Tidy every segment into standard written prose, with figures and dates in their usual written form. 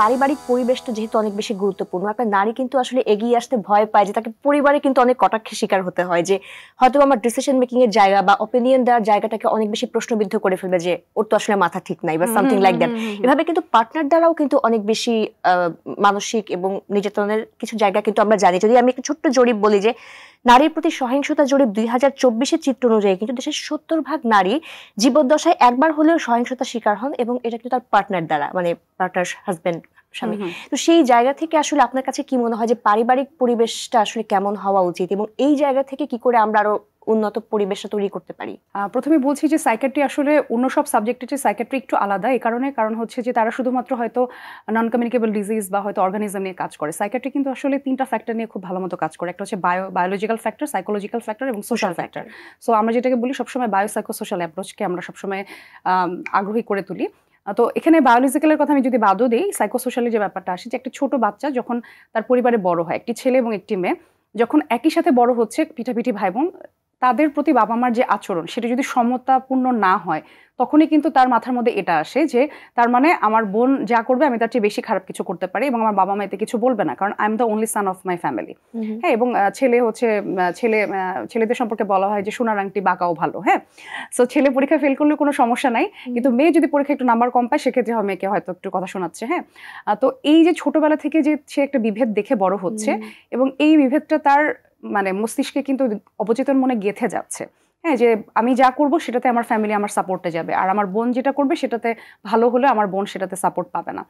পারিবারিক পরিবেশটা যেহেতু অনেক বেশি গুরুত্বপূর্ণ, একটা নারী কিন্তু আসলে এগিয়ে আসতে ভয় পায় যে তাকে পরিবারে কিন্তু অনেক কটাক্ষের শিকার হতে হয়, যে হয়তো আমার ডিসিশন মেকিং এর জায়গা বা অপিনিয়ন দেওয়ার জায়গাটাকে অনেক বেশি প্রশ্নবিদ্ধ করে ফেলবে, যে ওর তো আসলে মাথা ঠিক নাই বা সামথিং লাইক দ্যাট। এভাবে কিন্তু পার্টনার দ্বারাও কিন্তু অনেক বেশি মানসিক এবং নির্যাতনের কিছু জায়গা কিন্তু আমরা জানি। যদি আমি একটা ছোট্ট জরিপ বলি, যে নারীর প্রতি সহিংসতা জরিপ 2024-এর চিত্র অনুযায়ী কিন্তু দেশের 70% নারী জীবদ্দশায় একবার হলেও সহিংসতার শিকার হন, এবং এটা কিন্তু তার পার্টনার দ্বারা, মানে পার্টনার, হাজবেন্ড, স্বামী। তো সেই জায়গা থেকে আসলে আপনার কাছে কি মনে হয় যে পারিবারিক পরিবেশটা আসলে কেমন হওয়া উচিত, এবং এই জায়গা থেকে কি করে আমরা আরো উন্নত পরিবেশটা তৈরি করতে পারি? প্রথমে বলছি যে সাইকিয়াট্রি আসলে অন্য সব সাবজেক্টের চেয়ে সাইকিয়াট্রি একটু আলাদা। এই কারণ হচ্ছে যে তারা শুধুমাত্র হয়তো নন কমিউনিকেবল ডিজিজ বা হয়তো অর্গানিজম নিয়ে কাজ করে। সাইকিয়াট্রি কিন্তু আসলে 3টা ফ্যাক্টর নিয়ে খুব ভালো মতো কাজ করে। একটা হচ্ছে বায়োলজিক্যাল ফ্যাক্টর, সাইকোলজিক্যাল ফ্যাক্টর এবং সোশ্যাল ফ্যাক্টর। সো আমরা যেটাকে বলি সবসময় বায়োসাইকোসোশ্যাল অ্যাপ্রোচকে আমরা সবসময় আগ্রহী করে তুলি। তো এখানে বায়োলজিক্যালের কথা আমি যদি বাদও দিই, সাইকোসোশ্যালের যে ব্যাপারটা আসে, যে একটা ছোট বাচ্চা যখন তার পরিবারে বড় হয়, একটি ছেলে এবং একটি মেয়ে যখন একই সাথে বড় হচ্ছে, পিঠাপিঠি ভাই বোন, তাদের প্রতি বাবা মার যে আচরণ সেটা যদি সমতাপূর্ণ না হয়, তখনই কিন্তু তার মাথার মধ্যে এটা আসে যে তার মানে আমার বোন যা করবে আমি তার চেয়ে বেশি খারাপ কিছু করতে পারি, এবং আমার বাবা মা এতে কিছু বলবে না, কারণ I am the only son of my family. হ্যাঁ, এবং ছেলেদের সম্পর্কে বলা হয় যে সোনার আংটি বাঁকাও ভালো। হ্যাঁ, সো ছেলে পরীক্ষা ফেল করলে কোনো সমস্যা নাই, কিন্তু মেয়ে যদি পরীক্ষা একটু নাম্বার কম পায় সেক্ষেত্রে মেয়েকে হয়তো একটু কথা শোনাচ্ছে। হ্যাঁ, তো এই যে ছোটবেলা থেকে যে সে একটা বিভেদ দেখে বড় হচ্ছে, এবং এই বিভেদটা তার মানে মস্তিষ্কে কিন্তু অবচেতন মনে গেঁথে যাচ্ছে। হ্যাঁ, যে আমি যা করব সেটাতে আমার ফ্যামিলি আমার সাপোর্টে যাবে, আর আমার বোন যেটা করবে সেটাতে ভালো হলে আমার বোন সেটাতে সাপোর্ট পাবে না।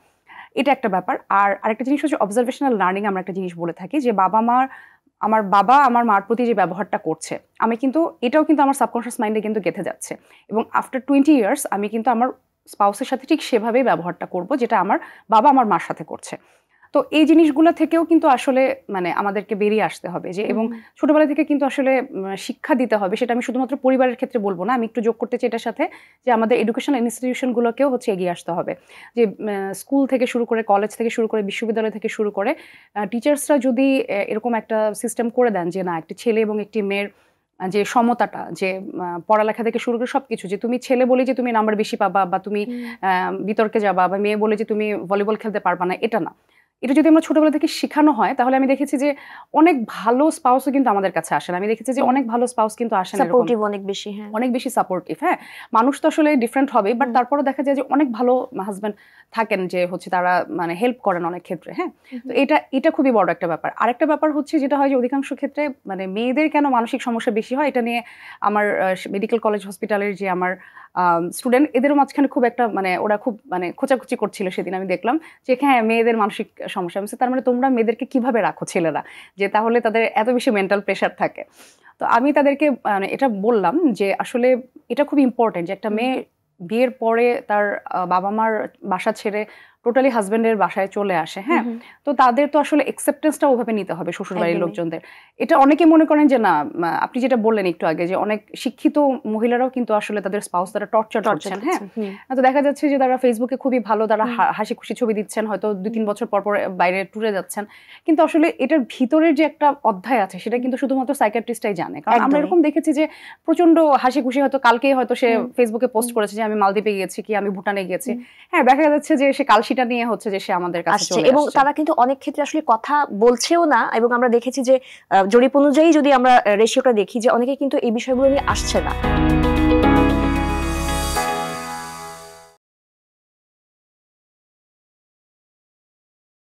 এটা একটা ব্যাপার। আর আরেকটা জিনিস হচ্ছে অবজারভেশনাল লার্নিং। আমরা একটা জিনিস বলে থাকি যে আমার বাবা আমার মার প্রতি যে ব্যবহারটা করছে, আমি কিন্তু এটাও কিন্তু আমার সাবকনশিয়াস মাইন্ডে কিন্তু গেঁথে যাচ্ছে, এবং আফটার 20 ইয়ার্স আমি কিন্তু আমার স্পাউসের সাথে ঠিক সেভাবেই ব্যবহারটা করব যেটা আমার বাবা আমার মার সাথে করছে। তো এই জিনিসগুলো থেকেও কিন্তু আসলে মানে আমাদেরকে বেরিয়ে আসতে হবে, যে এবং ছোটবেলা থেকে কিন্তু আসলে শিক্ষা দিতে হবে। সেটা আমি শুধুমাত্র পরিবারের ক্ষেত্রে বলবো না, আমি একটু যোগ করতে চাই এটার সাথে যে আমাদের এডুকেশনাল ইনস্টিটিউশনগুলোকেও হচ্ছে এগিয়ে আসতে হবে। যে স্কুল থেকে শুরু করে, কলেজ থেকে শুরু করে, বিশ্ববিদ্যালয় থেকে শুরু করে টিচার্সরা যদি এরকম একটা সিস্টেম করে দেন যে না, একটি ছেলে এবং একটি মেয়ের যে সমতাটা, যে পড়ালেখা থেকে শুরু করে সবকিছু, যে তুমি ছেলে বলে যে তুমি নাম্বার বেশি পাবা বা তুমি বিতর্কে যাবা, বা মেয়ে বলে যে তুমি ভলিবল খেলতে পারবা না, এটা না। এটা যদি আমরা ছোটবেলা থেকে শেখানো হয়, তাহলে আমি দেখেছি যে অনেক ভালো স্পাউসও কিন্তু আমাদের কাছে আসেন। আমি দেখেছি যে অনেক ভালো স্পাউস কিন্তু আসেন, সাপোর্টিভ, অনেক বেশি। হ্যাঁ, অনেক বেশি সাপোর্টিভ। হ্যাঁ, মানুষ তো আসলে ডিফারেন্ট হবে, বাট তারপরও দেখা যায় যে অনেক ভালো হাজব্যান্ড থাকেন, যে হচ্ছে তারা মানে হেল্প করেন অনেক ক্ষেত্রে। হ্যাঁ, তো এটা খুবই বড় একটা ব্যাপার। আরেকটা ব্যাপার হচ্ছে যেটা হয় যে অধিকাংশ ক্ষেত্রে মানে মেয়েদের কেন মানসিক সমস্যা বেশি হয়, এটা নিয়ে আমার মেডিকেল কলেজ হসপিটালের যে আমার স্টুডেন্ট, এদেরও মাঝখানে খুব একটা মানে ওরা খুব মানে খোঁচাখুচি করছিল সেদিন। আমি দেখলাম যে হ্যাঁ, মেয়েদের মানসিক সমস্যা। তার মানে তোমরা মেয়েদেরকে কিভাবে রাখো ছেলেরা, যে তাহলে তাদের এত বেশি মেন্টাল প্রেশার থাকে? তো আমি তাদেরকে মানে এটা বললাম যে আসলে এটা খুব ইম্পর্টেন্ট যে একটা মেয়ে বিয়ের পরে তার বাবা মার বাসা ছেড়ে টোটালি হাজব্যান্ডের বাসায় চলে আসে। হ্যাঁ, তো তাদের তো আসলে অ্যাকসেপ্টেন্সটা ওভাবে নিতে হবে শ্বশুরবাড়ির লোকজনদের। এটা অনেকে মনে করেন যে না, আপনি যেটা বললেন একটু আগে, যে অনেক শিক্ষিত মহিলারাও কিন্তু আসলে তাদের স্পাউস দ্বারা টর্চার করছেন। হ্যাঁ, তো দেখা যাচ্ছে যে তারা ফেসবুকে খুবই ভালো, তারা হাসি খুশি ছবি দিচ্ছেন, হয়তো 2-3 বছর পর পর বাইরে ট্যুরে যাচ্ছেন, কিন্তু আসলে এটার ভিতরের যে একটা অধ্যায় আছে সেটা কিন্তু শুধুমাত্র সাইকিয়াট্রিস্টই জানে। কারণ আমরা এরকম দেখেছি যে প্রচন্ড হাসি খুশি, হয়তো কালকেই হয়তো সে ফেসবুকে পোস্ট করেছে যে আমি মালদ্বীপে গিয়েছি, কি আমি ভুটানে গিয়েছি। হ্যাঁ, দেখা যাচ্ছে যে সে কালশিটা নিয়ে হচ্ছে যে সে আমাদের কাছে চলে আসছে, এবং তারা কিন্তু অনেক ক্ষেত্রে আসলে কথা বলছেও না। এবং আমরা দেখেছি যে জরিপ অনুযায়ী যদি আমরা রেশিওটা দেখি, যে অনেকে কিন্তু এই বিষয়গুলো নিয়ে আসছে না।